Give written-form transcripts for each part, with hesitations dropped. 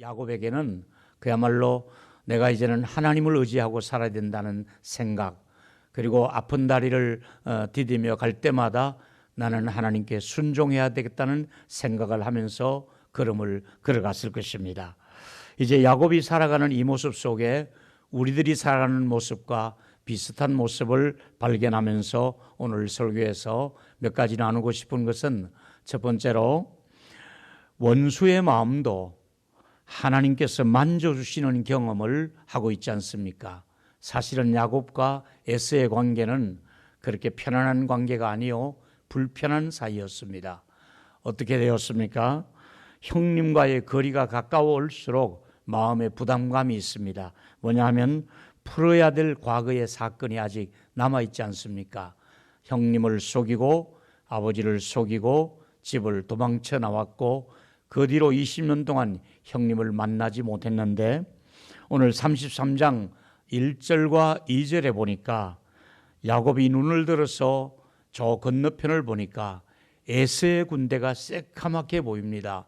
야곱에게는 그야말로 내가 이제는 하나님을 의지하고 살아야 된다는 생각, 그리고 아픈 다리를 디디며 갈 때마다 나는 하나님께 순종해야 되겠다는 생각을 하면서 걸음을 걸어갔을 것입니다. 이제 야곱이 살아가는 이 모습 속에 우리들이 살아가는 모습과 비슷한 모습을 발견하면서 오늘 설교에서 몇 가지 나누고 싶은 것은, 첫 번째로 원수의 마음도 하나님께서 만져주시는 경험을 하고 있지 않습니까? 사실은 야곱과 에서의 관계는 그렇게 편안한 관계가 아니요 불편한 사이였습니다. 어떻게 되었습니까? 형님과의 거리가 가까워올수록 마음에 부담감이 있습니다. 뭐냐 하면 풀어야 될 과거의 사건이 아직 남아있지 않습니까? 형님을 속이고 아버지를 속이고 집을 도망쳐 나왔고 그 뒤로 20년 동안 형님을 만나지 못했는데, 오늘 33장 1절과 2절에 보니까 야곱이 눈을 들어서 저 건너편을 보니까 에서의 군대가 새카맣게 보입니다.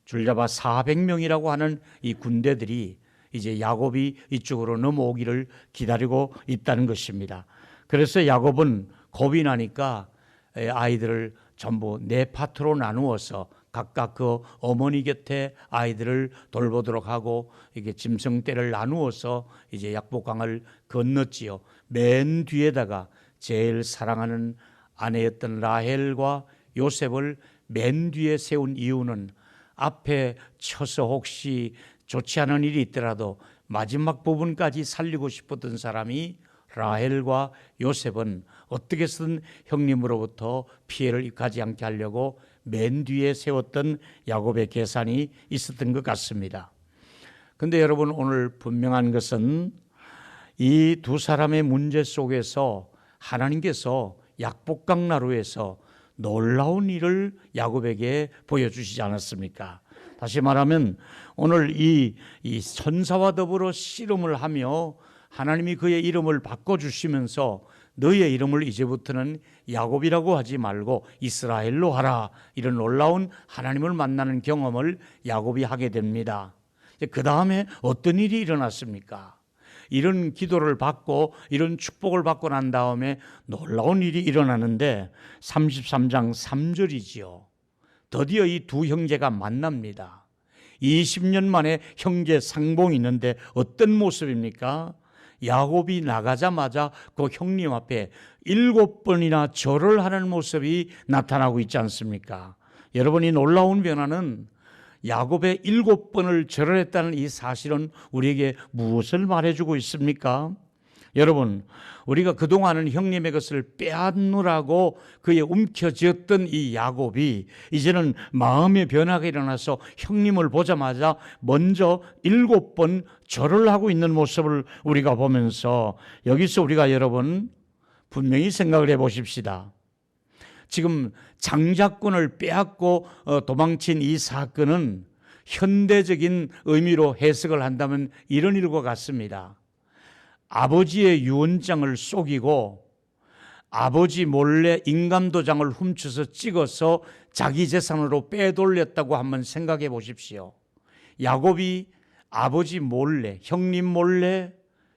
줄잡아 400명이라고 하는 이 군대들이 이제 야곱이 이쪽으로 넘어오기를 기다리고 있다는 것입니다. 그래서 야곱은 겁이 나니까 아이들을 전부 네 파트로 나누어서 각각 그 어머니 곁에 아이들을 돌보도록 하고 이게 짐승떼를 나누어서 이제 약복강을 건넜지요. 맨 뒤에다가 제일 사랑하는 아내였던 라헬과 요셉을 맨 뒤에 세운 이유는 앞에 쳐서 혹시 좋지 않은 일이 있더라도 마지막 부분까지 살리고 싶었던 사람이 라헬과 요셉은 어떻게 해서든 형님으로부터 피해를 가지 않게 하려고 맨 뒤에 세웠던 야곱의 계산이 있었던 것 같습니다. 그런데 여러분, 오늘 분명한 것은 이 두 사람의 문제 속에서 하나님께서 약복강 나루에서 놀라운 일을 야곱에게 보여주시지 않았습니까? 다시 말하면 오늘 이 천사와 더불어 씨름을 하며 하나님이 그의 이름을 바꿔주시면서 너의 이름을 이제부터는 야곱이라고 하지 말고 이스라엘로 하라, 이런 놀라운 하나님을 만나는 경험을 야곱이 하게 됩니다. 그 다음에 어떤 일이 일어났습니까? 이런 기도를 받고 이런 축복을 받고 난 다음에 놀라운 일이 일어나는데 33장 3절이지요. 드디어 이 두 형제가 만납니다. 20년 만에 형제 상봉이 있는데 어떤 모습입니까? 야곱이 나가자마자 그 형님 앞에 7번이나 절을 하는 모습이 나타나고 있지 않습니까? 여러분, 이 놀라운 변화는 야곱의 7번을 절을 했다는 이 사실은 우리에게 무엇을 말해주고 있습니까? 여러분, 우리가 그동안은 형님의 것을 빼앗느라고 그에 움켜쥐었던 이 야곱이 이제는 마음의 변화가 일어나서 형님을 보자마자 먼저 7번 절을 하고 있는 모습을 우리가 보면서, 여기서 우리가 여러분 분명히 생각을 해보십시다. 지금 장자권을 빼앗고 도망친 이 사건은 현대적인 의미로 해석을 한다면 이런 일과 같습니다. 아버지의 유언장을 속이고 아버지 몰래 인감도장을 훔쳐서 찍어서 자기 재산으로 빼돌렸다고 한번 생각해 보십시오. 야곱이 아버지 몰래, 형님 몰래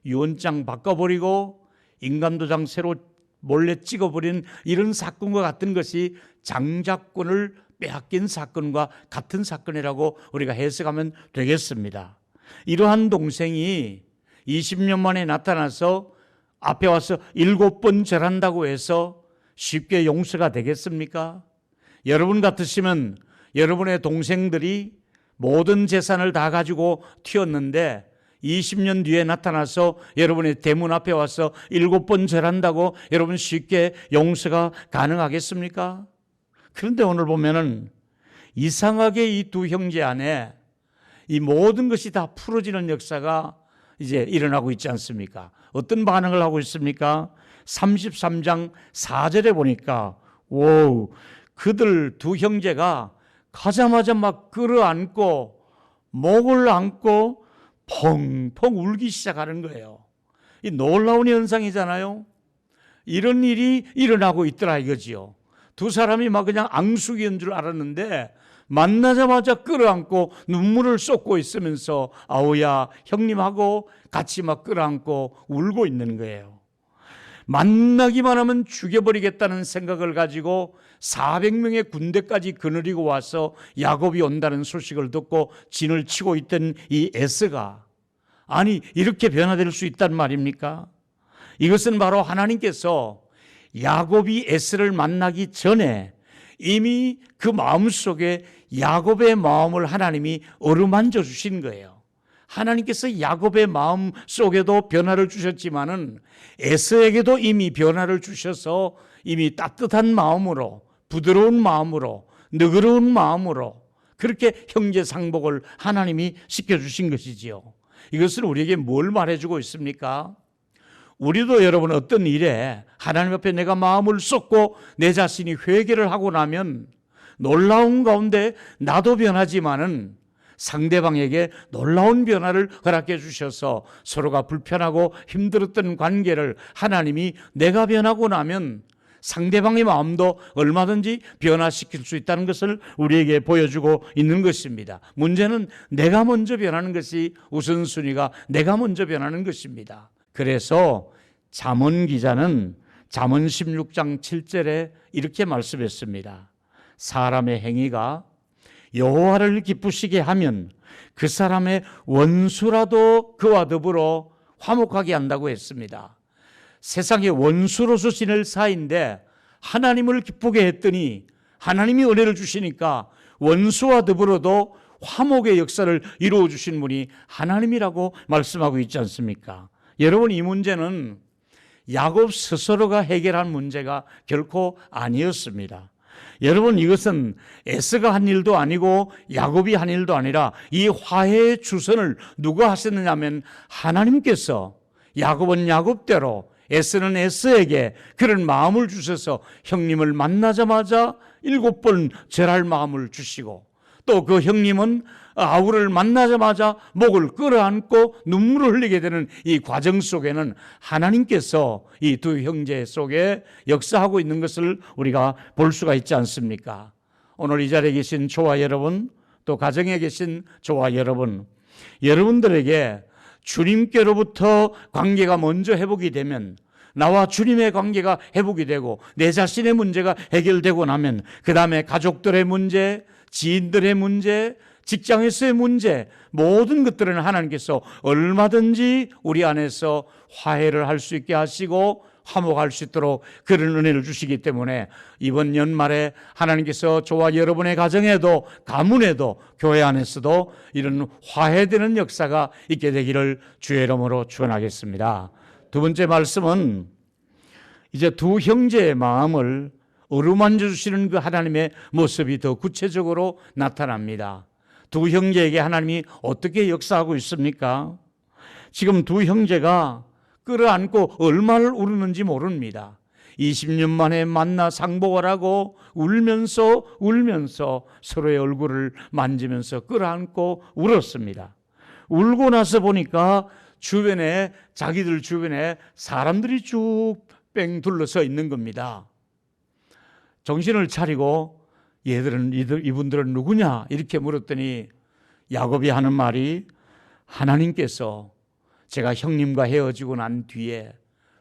유언장 바꿔버리고 인감도장 새로 몰래 찍어버린 이런 사건과 같은 것이 장자권을 빼앗긴 사건과 같은 사건이라고 우리가 해석하면 되겠습니다. 이러한 동생이 20년 만에 나타나서 앞에 와서 7번 절한다고 해서 쉽게 용서가 되겠습니까? 여러분 같으시면 여러분의 동생들이 모든 재산을 다 가지고 튀었는데 20년 뒤에 나타나서 여러분의 대문 앞에 와서 7번 절한다고 여러분 쉽게 용서가 가능하겠습니까? 그런데 오늘 보면은 이상하게 이 두 형제 안에 이 모든 것이 다 풀어지는 역사가 이제 일어나고 있지 않습니까? 어떤 반응을 하고 있습니까? 33장 4절에 보니까 그들 두 형제가 가자마자 막 끌어안고 목을 안고 펑펑 울기 시작하는 거예요. 이 놀라운 현상이잖아요. 이런 일이 일어나고 있더라 이거지요. 두 사람이 막 그냥 앙숙이인 줄 알았는데 만나자마자 끌어안고 눈물을 쏟고 있으면서 아우야 형님하고 같이 막 끌어안고 울고 있는 거예요. 만나기만 하면 죽여버리겠다는 생각을 가지고 400명의 군대까지 거느리고 와서 야곱이 온다는 소식을 듣고 진을 치고 있던 이 에서가 아니 이렇게 변화될 수 있단 말입니까? 이것은 바로 하나님께서 야곱이 에서를 만나기 전에 이미 그 마음속에 야곱의 마음을 하나님이 어루만져 주신 거예요. 하나님께서 야곱의 마음 속에도 변화를 주셨지만은 에서에게도 이미 변화를 주셔서 이미 따뜻한 마음으로, 부드러운 마음으로, 너그러운 마음으로 그렇게 형제 상복을 하나님이 시켜주신 것이지요. 이것은 우리에게 뭘 말해주고 있습니까? 우리도 여러분 어떤 일에 하나님 앞에 내가 마음을 쏟고 내 자신이 회개를 하고 나면 놀라운 가운데 나도 변하지만은 상대방에게 놀라운 변화를 허락해 주셔서 서로가 불편하고 힘들었던 관계를 하나님이 내가 변하고 나면 상대방의 마음도 얼마든지 변화시킬 수 있다는 것을 우리에게 보여주고 있는 것입니다. 문제는 내가 먼저 변하는 것이 우선순위가 내가 먼저 변하는 것입니다. 그래서 잠언 기자는 잠언 16장 7절에 이렇게 말씀했습니다. 사람의 행위가 여호와를 기쁘시게 하면 그 사람의 원수라도 그와 더불어 화목하게 한다고 했습니다. 세상의 원수로서 지낼 사이인데 하나님을 기쁘게 했더니 하나님이 은혜를 주시니까 원수와 더불어도 화목의 역사를 이루어 주신 분이 하나님이라고 말씀하고 있지 않습니까? 여러분, 이 문제는 야곱 스스로가 해결한 문제가 결코 아니었습니다. 여러분, 이것은 에서가 한 일도 아니고 야곱이 한 일도 아니라 이 화해의 주선을 누가 하셨느냐면 하나님께서 야곱은 야곱대로 에서는 에서에게 그런 마음을 주셔서 형님을 만나자마자 7번 절할 마음을 주시고 또 그 형님은 아우를 만나자마자 목을 끌어안고 눈물을 흘리게 되는 이 과정 속에는 하나님께서 이 두 형제 속에 역사하고 있는 것을 우리가 볼 수가 있지 않습니까? 오늘 이 자리에 계신 저와 여러분, 또 가정에 계신 저와 여러분, 여러분들에게 주님께로부터 관계가 먼저 회복이 되면 나와 주님의 관계가 회복이 되고 내 자신의 문제가 해결되고 나면 그 다음에 가족들의 문제, 지인들의 문제, 직장에서의 문제, 모든 것들은 하나님께서 얼마든지 우리 안에서 화해를 할 수 있게 하시고 화목할 수 있도록 그런 은혜를 주시기 때문에 이번 연말에 하나님께서 저와 여러분의 가정에도 가문에도 교회 안에서도 이런 화해되는 역사가 있게 되기를 주의 이름으로 축원하겠습니다. 두 번째 말씀은 이제 두 형제의 마음을 어루만져 주시는 그 하나님의 모습이 더 구체적으로 나타납니다. 두 형제에게 하나님이 어떻게 역사하고 있습니까? 지금 두 형제가 끌어안고 얼마를 울었는지 모릅니다. 20년 만에 만나 상복을 하고 울면서 서로의 얼굴을 만지면서 끌어안고 울었습니다. 울고 나서 보니까 주변에 자기들 주변에 사람들이 쭉 뺑 둘러서 있는 겁니다. 정신을 차리고 이분들은 누구냐 이렇게 물었더니 야곱이 하는 말이 하나님께서 제가 형님과 헤어지고 난 뒤에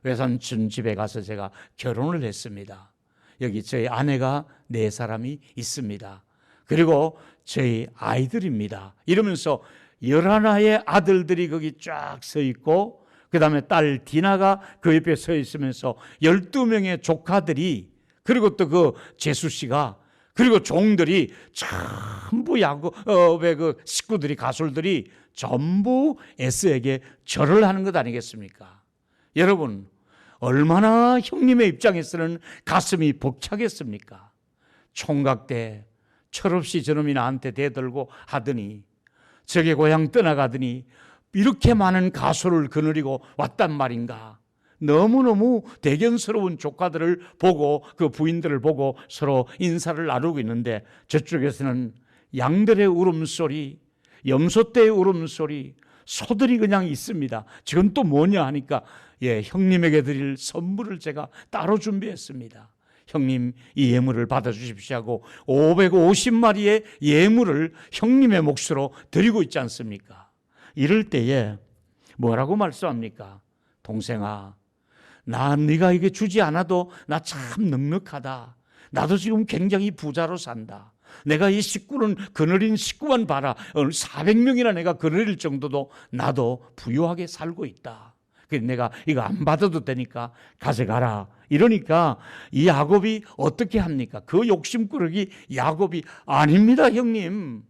외삼촌 집에 가서 제가 결혼을 했습니다. 여기 저희 아내가 4사람이 있습니다. 그리고 저희 아이들입니다. 이러면서 11의 아들들이 거기 쫙 서 있고 그 다음에 딸 디나가 그 옆에 서 있으면서 12명의 조카들이 그리고 또 그 제수 씨가 그리고 종들이 전부 야곱의 그 식구들이 가솔들이 전부 에서에게 절을 하는 것 아니겠습니까? 여러분, 얼마나 형님의 입장에서는 가슴이 벅차겠습니까? 총각 때 철없이 저놈이 나한테 대들고 하더니 저게 고향 떠나가더니 이렇게 많은 가소를 거느리고 왔단 말인가? 너무너무 대견스러운 조카들을 보고 그 부인들을 보고 서로 인사를 나누고 있는데 저쪽에서는 양들의 울음소리, 염소떼의 울음소리, 소들이 그냥 있습니다. 지금 또 뭐냐 하니까 형님에게 드릴 선물을 제가 따로 준비했습니다. 형님 이 예물을 받아주십시오 하고 550마리의 예물을 형님의 몫으로 드리고 있지 않습니까? 이럴 때에 뭐라고 말씀합니까? 동생아, 네가 이게 주지 않아도 나 참 넉넉하다. 나도 지금 굉장히 부자로 산다. 내가 이 식구는 거느린 식구만 봐라. 오늘 400명이나 내가 거느릴 정도도 나도 부유하게 살고 있다. 그래서 내가 이거 안 받아도 되니까 가져가라. 이러니까 이 야곱이 어떻게 합니까? 그 욕심꾸러기 야곱이 아닙니다, 형님.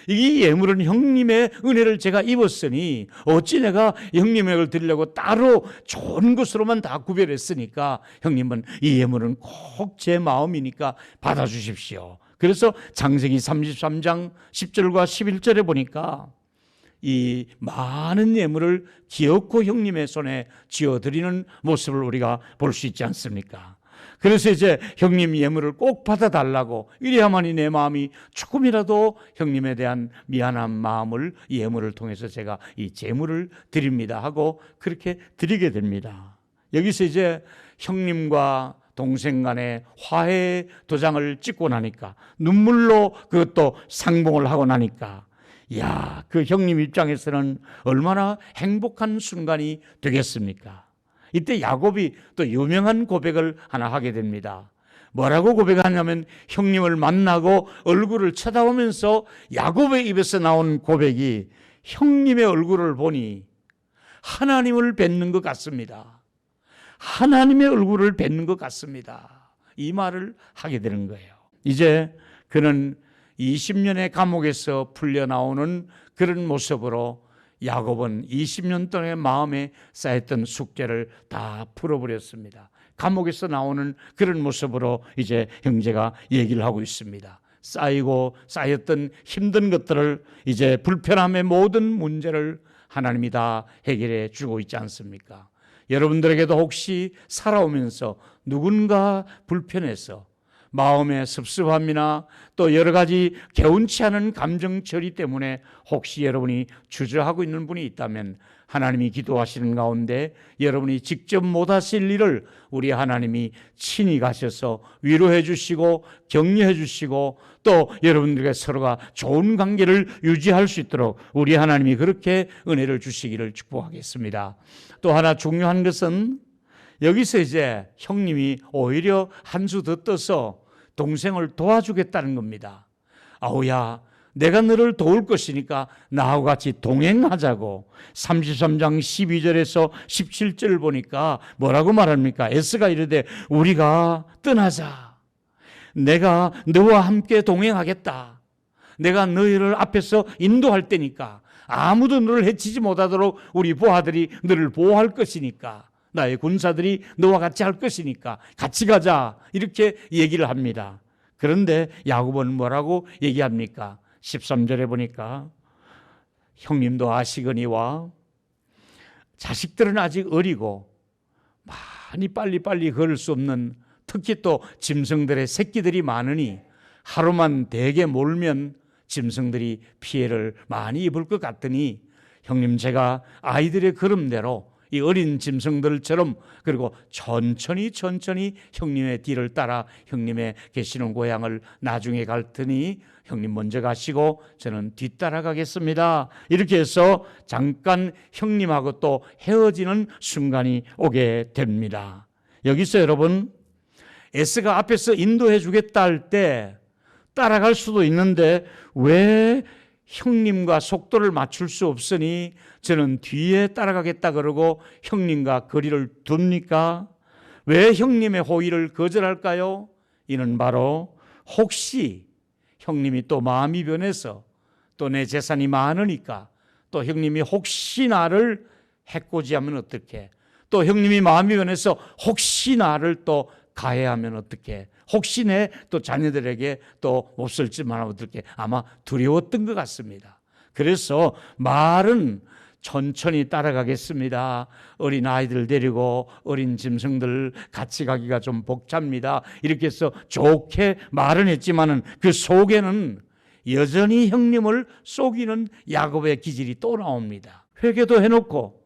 이 예물은 형님의 은혜를 제가 입었으니 어찌 내가 형님의 걸 드리려고 따로 좋은 것으로만 다 구별했으니까 형님은 이 예물은 꼭 제 마음이니까 받아주십시오. 그래서 창세기 33장 10절과 11절에 보니까 이 많은 예물을 기어코 형님의 손에 쥐어드리는 모습을 우리가 볼 수 있지 않습니까? 그래서 이제 형님 예물을 꼭 받아달라고, 이래야만이 내 마음이 조금이라도 형님에 대한 미안한 마음을 이 예물을 통해서 제가 이 제물을 드립니다 하고 그렇게 드리게 됩니다. 여기서 이제 형님과 동생 간에 화해 도장을 찍고 나니까, 눈물로 그것도 상봉을 하고 나니까, 이야, 그 형님 입장에서는 얼마나 행복한 순간이 되겠습니까? 이때 야곱이 또 유명한 고백을 하나 하게 됩니다. 뭐라고 고백하냐면, 형님을 만나고 얼굴을 쳐다보면서 야곱의 입에서 나온 고백이, 형님의 얼굴을 보니 하나님을 뵙는 것 같습니다. 하나님의 얼굴을 뵙는 것 같습니다. 이 말을 하게 되는 거예요. 이제 그는 20년의 감옥에서 풀려나오는 그런 모습으로 야곱은 20년 동안의 마음에 쌓였던 숙제를 다 풀어버렸습니다. 감옥에서 나오는 그런 모습으로 이제 형제가 얘기를 하고 있습니다. 쌓였던 힘든 것들을, 이제 불편함의 모든 문제를 하나님이 다 해결해 주고 있지 않습니까? 여러분들에게도 혹시 살아오면서 누군가 불편해서 마음의 섭섭함이나 또 여러 가지 개운치 않은 감정 처리 때문에 혹시 여러분이 주저하고 있는 분이 있다면, 하나님이 기도하시는 가운데 여러분이 직접 못하실 일을 우리 하나님이 친히 가셔서 위로해 주시고 격려해 주시고, 또 여러분들과 서로가 좋은 관계를 유지할 수 있도록 우리 하나님이 그렇게 은혜를 주시기를 축복하겠습니다. 또 하나 중요한 것은, 여기서 이제 형님이 오히려 한 수 더 떠서 동생을 도와주겠다는 겁니다. 아우야, 내가 너를 도울 것이니까 나하고 같이 동행하자고. 33장 12절에서 17절 보니까 뭐라고 말합니까? 에스가 이르되 우리가 떠나자. 내가 너와 함께 동행하겠다. 내가 너희를 앞에서 인도할 테니까, 아무도 너를 해치지 못하도록 우리 부하들이 너를 보호할 것이니까, 나의 군사들이 너와 같이 할 것이니까 같이 가자, 이렇게 얘기를 합니다. 그런데 야곱은 뭐라고 얘기합니까? 13절에 보니까 형님도 아시거니와 자식들은 아직 어리고 많이 빨리빨리 걸을 수 없는, 특히 또 짐승들의 새끼들이 많으니 하루만 대게 몰면 짐승들이 피해를 많이 입을 것 같으니, 형님 제가 아이들의 걸음대로 이 어린 짐승들처럼, 그리고 천천히 형님의 뒤를 따라 형님의 계시는 고향을 나중에 갈 테니 형님 먼저 가시고 저는 뒤따라가겠습니다. 이렇게 해서 잠깐 형님하고 또 헤어지는 순간이 오게 됩니다. 여기서 여러분, 에스가 앞에서 인도해 주겠다 할 때 따라갈 수도 있는데, 왜 형님과 속도를 맞출 수 없으니 저는 뒤에 따라가겠다 그러고 형님과 거리를 둡니까? 왜 형님의 호의를 거절할까요? 이는 바로 혹시 형님이 또 마음이 변해서, 또 내 재산이 많으니까, 또 형님이 혹시 나를 해코지하면 어떡해, 또 형님이 마음이 변해서 혹시 나를 또 가해하면 어떡해, 혹시 내 또 자녀들에게 또 몹쓸 말하면 어떡해, 아마 두려웠던 것 같습니다. 그래서 말은 천천히 따라가겠습니다. 어린 아이들 데리고 어린 짐승들 같이 가기가 좀 벅찹니다. 이렇게 해서 좋게 말은 했지만은 그 속에는 여전히 형님을 속이는 야곱의 기질이 또 나옵니다. 회개도 해놓고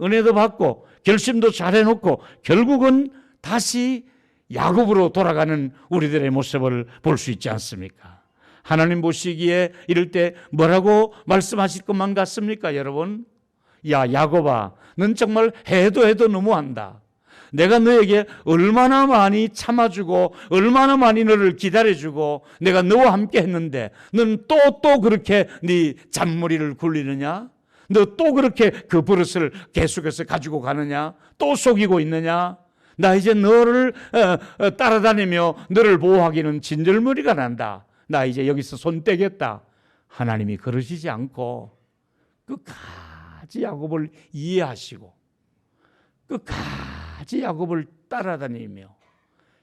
은혜도 받고 결심도 잘 해놓고 결국은 다시 야곱으로 돌아가는 우리들의 모습을 볼 수 있지 않습니까? 하나님 보시기에 이럴 때 뭐라고 말씀하실 것만 같습니까, 여러분? 야, 야곱아, 넌 정말 해도 너무한다. 내가 너에게 얼마나 많이 참아주고 얼마나 많이 너를 기다려주고 내가 너와 함께 했는데 넌 또 그렇게 네 잔머리를 굴리느냐? 너 또 그렇게 그 버릇을 계속해서 가지고 가느냐? 또 속이고 있느냐? 나 이제 너를 따라다니며 너를 보호하기는 진절머리가 난다. 나 이제 여기서 손 떼겠다. 하나님이 그러시지 않고 끝까지 야곱을 이해하시고 끝까지 야곱을 따라다니며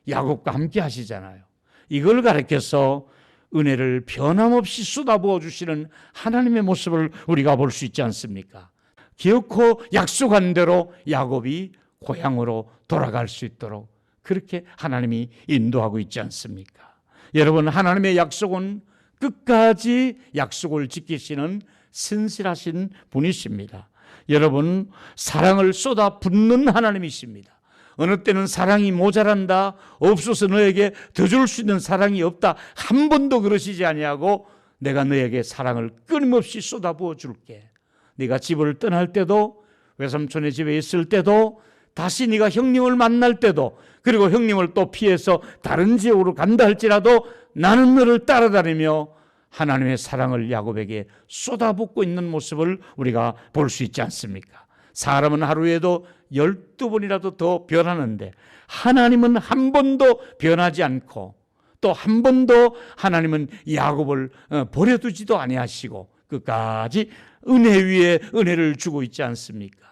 야곱과 함께 하시잖아요. 이걸 가르쳐서 은혜를 변함없이 쏟아부어 주시는 하나님의 모습을 우리가 볼 수 있지 않습니까? 기어코 약속한 대로 야곱이 고향으로 돌아갈 수 있도록 그렇게 하나님이 인도하고 있지 않습니까? 여러분, 하나님의 약속은 끝까지 약속을 지키시는 신실하신 분이십니다. 여러분, 사랑을 쏟아 붓는 하나님이십니다. 어느 때는 사랑이 모자란다, 없어서 너에게 더 줄 수 있는 사랑이 없다, 한 번도 그러시지 아니하고 내가 너에게 사랑을 끊임없이 쏟아부어 줄게. 네가 집을 떠날 때도, 외삼촌의 집에 있을 때도, 다시 네가 형님을 만날 때도, 그리고 형님을 또 피해서 다른 지역으로 간다 할지라도 나는 너를 따라다니며 하나님의 사랑을 야곱에게 쏟아붓고 있는 모습을 우리가 볼 수 있지 않습니까? 사람은 하루에도 12번이라도 더 변하는데 하나님은 한 번도 변하지 않고 또 한 번도 하나님은 야곱을 버려두지도 아니하시고 끝까지 은혜 위에 은혜를 주고 있지 않습니까?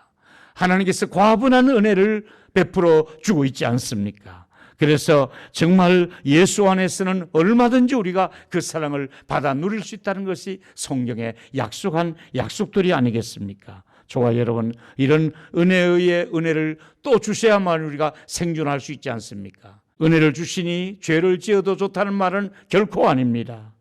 하나님께서 과분한 은혜를 베풀어 주고 있지 않습니까? 그래서 정말 예수 안에서는 얼마든지 우리가 그 사랑을 받아 누릴 수 있다는 것이 성경에 약속한 약속들이 아니겠습니까? 저와 여러분, 이런 은혜의 은혜를 또 주셔야만 우리가 생존할 수 있지 않습니까? 은혜를 주시니 죄를 지어도 좋다는 말은 결코 아닙니다.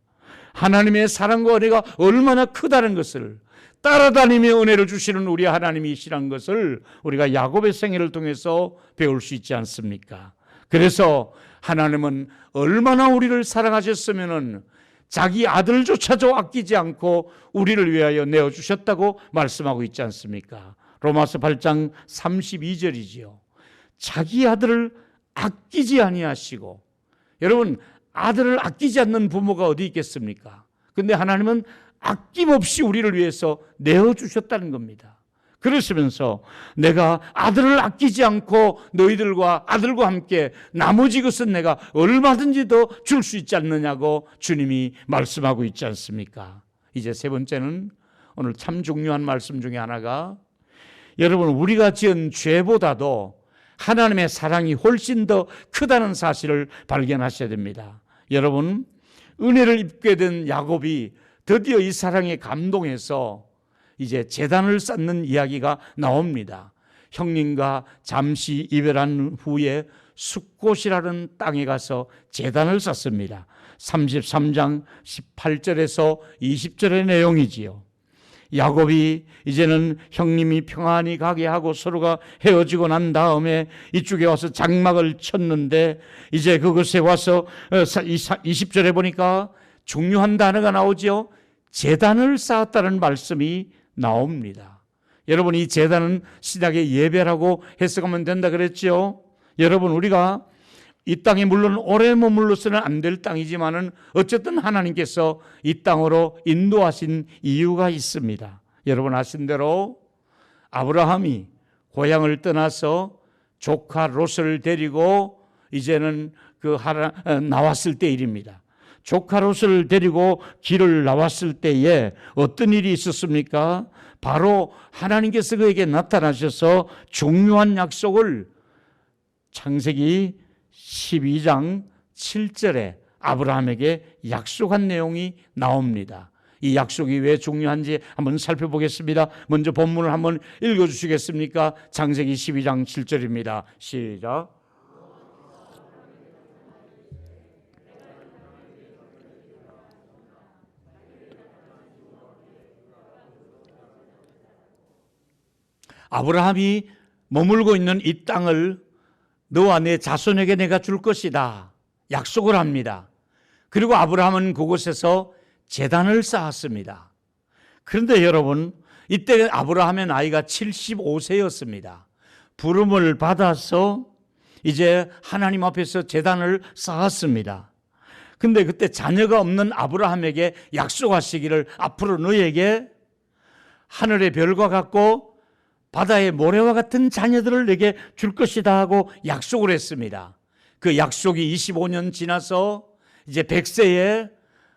하나님의 사랑과 은혜가 얼마나 크다는 것을 따라다니며 은혜를 주시는 우리 하나님이시란 것을 우리가 야곱의 생애를 통해서 배울 수 있지 않습니까? 그래서 하나님은 얼마나 우리를 사랑하셨으면은 자기 아들조차도 아끼지 않고 우리를 위하여 내어주셨다고 말씀하고 있지 않습니까? 로마서 8장 32절이지요. 자기 아들을 아끼지 아니하시고, 여러분, 아들을 아끼지 않는 부모가 어디 있겠습니까? 근데 하나님은 아낌없이 우리를 위해서 내어주셨다는 겁니다. 그러시면서 내가 아들을 아끼지 않고 너희들과 아들과 함께 나머지 것은 내가 얼마든지 더 줄 수 있지 않느냐고 주님이 말씀하고 있지 않습니까? 이제 세 번째는 오늘 참 중요한 말씀 중에 하나가, 여러분, 우리가 지은 죄보다도 하나님의 사랑이 훨씬 더 크다는 사실을 발견하셔야 됩니다. 여러분, 은혜를 입게 된 야곱이 드디어 이 사랑에 감동해서 이제 제단을 쌓는 이야기가 나옵니다. 형님과 잠시 이별한 후에 숫곳이라는 땅에 가서 제단을 쌓습니다. 33장 18절에서 20절의 내용이지요. 야곱이 이제는 형님이 평안히 가게 하고 서로가 헤어지고 난 다음에 이쪽에 와서 장막을 쳤는데 이제 그곳에 와서 20절에 보니까 중요한 단어가 나오죠. 제단을 쌓았다는 말씀이 나옵니다. 여러분, 이 제단은 신약의 예배라고 해석하면 된다 그랬죠. 여러분, 우리가 이 땅에 물론 오래 머물러서는 안 될 땅이지만은 어쨌든 하나님께서 이 땅으로 인도하신 이유가 있습니다. 여러분 아신 대로 아브라함이 고향을 떠나서 조카 롯을 데리고 이제는 나왔을 때 일입니다. 조카 롯을 데리고 길을 나왔을 때에 어떤 일이 있었습니까? 바로 하나님께서 그에게 나타나셔서 중요한 약속을 창세기 12장 7절에 아브라함에게 약속한 내용이 나옵니다. 이 약속이 왜 중요한지 한번 살펴보겠습니다. 먼저 본문을 한번 읽어주시겠습니까? 창세기 12장 7절입니다. 시작. 아브라함이 머물고 있는 이 땅을 너와 내 자손에게 내가 줄 것이다 약속을 합니다. 그리고 아브라함은 그곳에서 제단을 쌓았습니다. 그런데 여러분, 이때 아브라함의 나이가 75세였습니다. 부름을 받아서 이제 하나님 앞에서 제단을 쌓았습니다. 근데 그때 자녀가 없는 아브라함에게 약속하시기를 앞으로 너에게 하늘의 별과 같고 바다의 모래와 같은 자녀들을 내게 줄 것이다 하고 약속을 했습니다. 그 약속이 25년 지나서 이제 100세에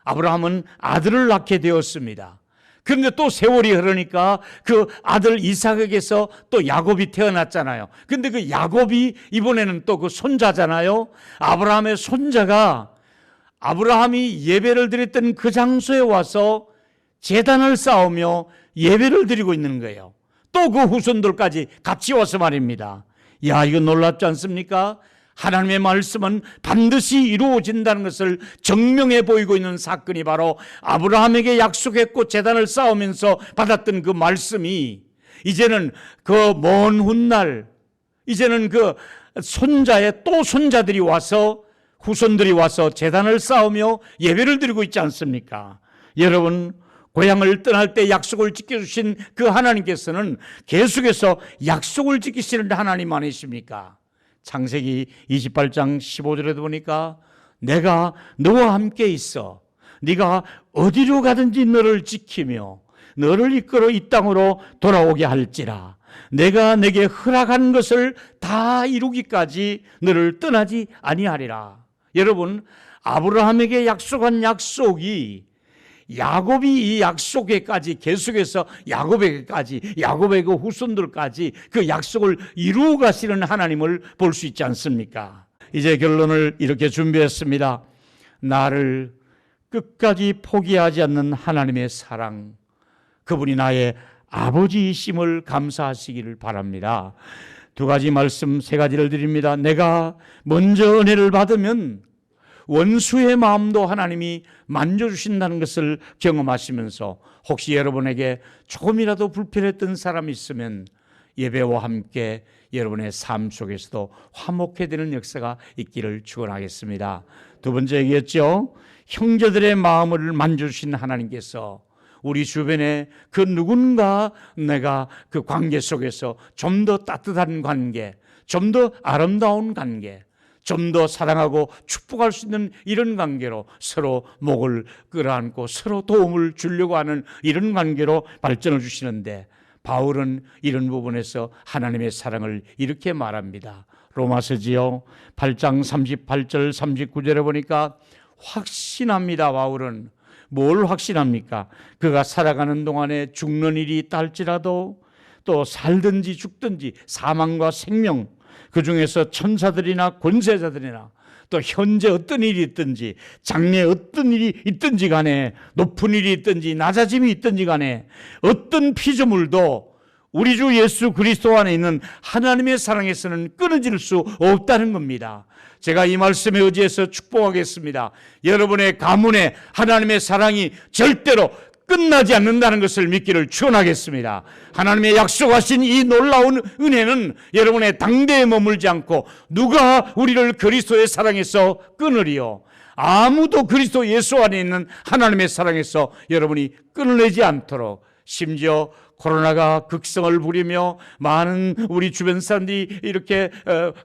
아브라함은 아들을 낳게 되었습니다. 그런데 또 세월이 흐르니까 그 아들 이삭에게서 또 야곱이 태어났잖아요. 근데 그 야곱이 이번에는 또 그 손자잖아요. 아브라함의 손자가 아브라함이 예배를 드렸던 그 장소에 와서 제단을 쌓으며 예배를 드리고 있는 거예요. 또 그 후손들까지 같이 와서 말입니다. 야, 이거 놀랍지 않습니까? 하나님의 말씀은 반드시 이루어진다는 것을 증명해 보이고 있는 사건이 바로 아브라함에게 약속했고 제단을 쌓으면서 받았던 그 말씀이 이제는 그 먼 훗날 이제는 그 손자의 또 손자들이 와서 후손들이 와서 제단을 쌓으며 예배를 드리고 있지 않습니까? 여러분, 고향을 떠날 때 약속을 지켜주신 그 하나님께서는 계속해서 약속을 지키시는 하나님 아니십니까? 창세기 28장 15절에도 보니까 내가 너와 함께 있어 네가 어디로 가든지 너를 지키며 너를 이끌어 이 땅으로 돌아오게 할지라 내가 내게 허락한 것을 다 이루기까지 너를 떠나지 아니하리라. 여러분, 아브라함에게 약속한 약속이 야곱이 이 약속에까지 계속해서 야곱에게까지 야곱의 그 후손들까지 그 약속을 이루어 가시는 하나님을 볼 수 있지 않습니까? 이제 결론을 이렇게 준비했습니다. 나를 끝까지 포기하지 않는 하나님의 사랑, 그분이 나의 아버지이심을 감사하시기를 바랍니다. 두 가지 말씀, 세 가지를 드립니다. 내가 먼저 은혜를 받으면 원수의 마음도 하나님이 만져주신다는 것을 경험하시면서 혹시 여러분에게 조금이라도 불편했던 사람이 있으면 예배와 함께 여러분의 삶 속에서도 화목해지는 역사가 있기를 축원하겠습니다. 두 번째 얘기했죠. 형제들의 마음을 만져주신 하나님께서 우리 주변에 그 누군가 내가 그 관계 속에서 좀 더 따뜻한 관계, 좀 더 아름다운 관계, 좀 더 사랑하고 축복할 수 있는 이런 관계로 서로 목을 끌어안고 서로 도움을 주려고 하는 이런 관계로 발전을 주시는데 바울은 이런 부분에서 하나님의 사랑을 이렇게 말합니다. 로마서지요 8장 38절 39절에 보니까 확신합니다. 바울은 뭘 확신합니까? 그가 살아가는 동안에 죽는 일이 있다 할지라도 또 살든지 죽든지 사망과 생명 그 중에서 천사들이나 권세자들이나 또 현재 어떤 일이 있든지 장래 어떤 일이 있든지 간에 높은 일이 있든지 낮아짐이 있든지 간에 어떤 피조물도 우리 주 예수 그리스도 안에 있는 하나님의 사랑에서는 끊어질 수 없다는 겁니다. 제가 이 말씀에 의지해서 축복하겠습니다. 여러분의 가문에 하나님의 사랑이 절대로 끝나지 않는다는 것을 믿기를 축원하겠습니다. 하나님의 약속하신 이 놀라운 은혜는 여러분의 당대에 머물지 않고 누가 우리를 그리스도의 사랑에서 끊으리요? 아무도 그리스도 예수 안에 있는 하나님의 사랑에서 여러분이 끊어내지 않도록, 심지어 코로나가 극성을 부리며 많은 우리 주변 사람들이 이렇게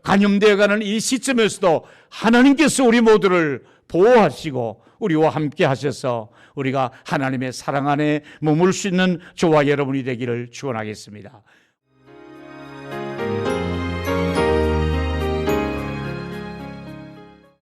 감염되어 가는 이 시점에서도 하나님께서 우리 모두를 보호하시고 우리와 함께 하셔서 우리가 하나님의 사랑 안에 머물 수 있는 저와 여러분이 되기를 축원하겠습니다.